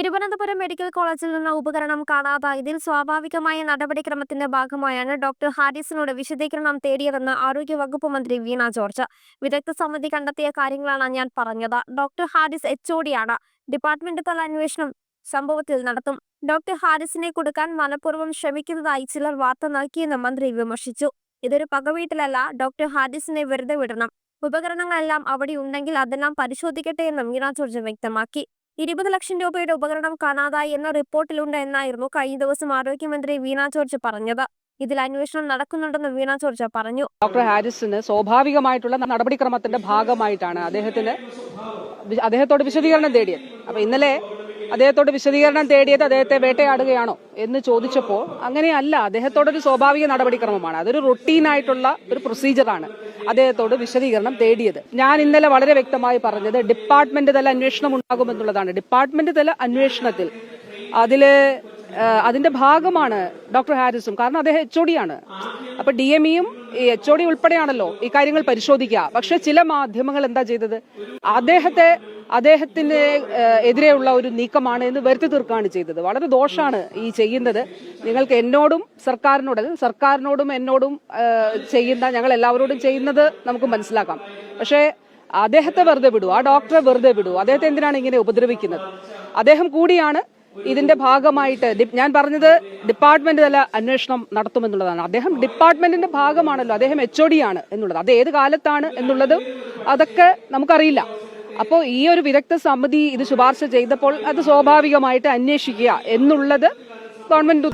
Thiruvananthapuram medical കോളേജിൽ നിന്ന് ഉപകരണം കാണാതായതിൽ സ്വാഭാവികമായ നടപടിക്രമത്തിന്റെ ഭാഗമായാണ് ഡോക്ടർ ഹാരിസിനോട് വിശദീകരണം തേടിയതെന്ന് ആരോഗ്യവകുപ്പ് മന്ത്രി വീണ ജോർജ്. വിദഗ്ധ സമിതി കണ്ടെത്തിയ കാര്യങ്ങളാണ് ഞാൻ പറഞ്ഞത്. ഡോക്ടർ ഹാരിസ് HOD-യാണ്. ഡിപ്പാർട്ട്മെന്റ് തല അന്വേഷണം സംഭവത്തിൽ നടത്തും. ഡോക്ടർ ഹാരിസിനെ കൊടുക്കാൻ മനഃപൂർവ്വം ശ്രമിക്കുന്നതായി ചിലർ വാർത്ത നൽകിയെന്ന് മന്ത്രി വിമർശിച്ചു. ഇതൊരു പകവീട്ടിലല്ല. ഡോക്ടർ ഹാരിസിനെ വെറുതെ വിടണം. ഉപകരണങ്ങളെല്ലാം അവിടെ ഉണ്ടെങ്കിൽ അതെല്ലാം പരിശോധിക്കട്ടെ എന്നും വീണ ജോർജ് വ്യക്തമാക്കി. 20 ലക്ഷം രൂപയുടെ ഉപകരണം കാണാതായി എന്ന റിപ്പോർട്ടിലുണ്ട് എന്നായിരുന്നു കഴിഞ്ഞ ദിവസം ആരോഗ്യമന്ത്രി വീണ ജോർജ് പറഞ്ഞത്. ഇതിൽ അന്വേഷണം നടക്കുന്നുണ്ടെന്ന് വീണ ജോർജ് പറഞ്ഞു. ഡോക്ടർ ഹാരിസിന് സ്വാഭാവികമായിട്ടുള്ള നടപടിക്രമത്തിന്റെ ഭാഗമായിട്ടാണ് അദ്ദേഹത്തോട് വിശദീകരണം തേടിയത്. അപ്പൊ ഇന്നലെ അദ്ദേഹത്തോട് വിശദീകരണം തേടിയത് അദ്ദേഹത്തെ വേട്ടയാടുകയാണോ എന്ന് ചോദിച്ചപ്പോൾ അങ്ങനെയല്ല. അദ്ദേഹത്തോടൊരു സ്വാഭാവിക നടപടിക്രമമാണ്, അതൊരു റൊട്ടീനായിട്ടുള്ള ഒരു പ്രൊസീജിയറാണ് അദ്ദേഹത്തോട് വിശദീകരണം തേടിയത്. ഞാൻ ഇന്നലെ വളരെ വ്യക്തമായി പറഞ്ഞത് ഡിപ്പാർട്ട്മെന്റ് തല അന്വേഷണം ഉണ്ടാകുമെന്നുള്ളതാണ്. ഡിപ്പാർട്ട്മെന്റ് തല അന്വേഷണത്തിൽ അതിന്റെ ഭാഗമാണ് ഡോക്ടർ ഹാരിസും. കാരണം അദ്ദേഹം HOD-യാണ്. അപ്പൊ DME-യും HOD ഉൾപ്പെടെയാണല്ലോ ഈ കാര്യങ്ങൾ പരിശോധിക്കുക. പക്ഷെ ചില മാധ്യമങ്ങൾ എന്താ ചെയ്തത്, അദ്ദേഹത്തിന് എതിരെയുള്ള ഒരു നീക്കമാണ് എന്ന് വരുത്തി തീർക്കുകയാണ് ചെയ്തത്. വളരെ ദോഷമാണ് ഈ ചെയ്യുന്നത്. നിങ്ങൾക്ക് എന്നോടും സർക്കാരിനോടും എന്നോടും ചെയ്യുന്ന, ഞങ്ങൾ എല്ലാവരോടും ചെയ്യുന്നത് നമുക്ക് മനസ്സിലാക്കാം. പക്ഷേ അദ്ദേഹത്തെ വെറുതെ വിടൂ, ആ ഡോക്ടറെ വെറുതെ വിടൂ. അദ്ദേഹത്തെ എന്തിനാണ് ഇങ്ങനെ ഉപദ്രവിക്കുന്നത്? അദ്ദേഹം കൂടിയാണ് ഇതിന്റെ ഭാഗമായിട്ട്. ഞാൻ പറഞ്ഞത് ഡിപ്പാർട്ട്മെന്റ് തല അന്വേഷണം നടത്തുമെന്നുള്ളതാണ്. അദ്ദേഹം ഡിപ്പാർട്ട്മെന്റിന്റെ ഭാഗമാണല്ലോ, അദ്ദേഹം HOD-യാണ് എന്നുള്ളത്. അത് ഏത് കാലത്താണ് എന്നുള്ളത് അതൊക്കെ നമുക്കറിയില്ല. അപ്പോൾ ഈ ഒരു വിദഗ്ധ സമിതി ഇത് ശുപാർശ ചെയ്തപ്പോൾ അത് സ്വാഭാവികമായിട്ട് അന്വേഷിക്കുക എന്നുള്ളത് ഗവൺമെന്റ്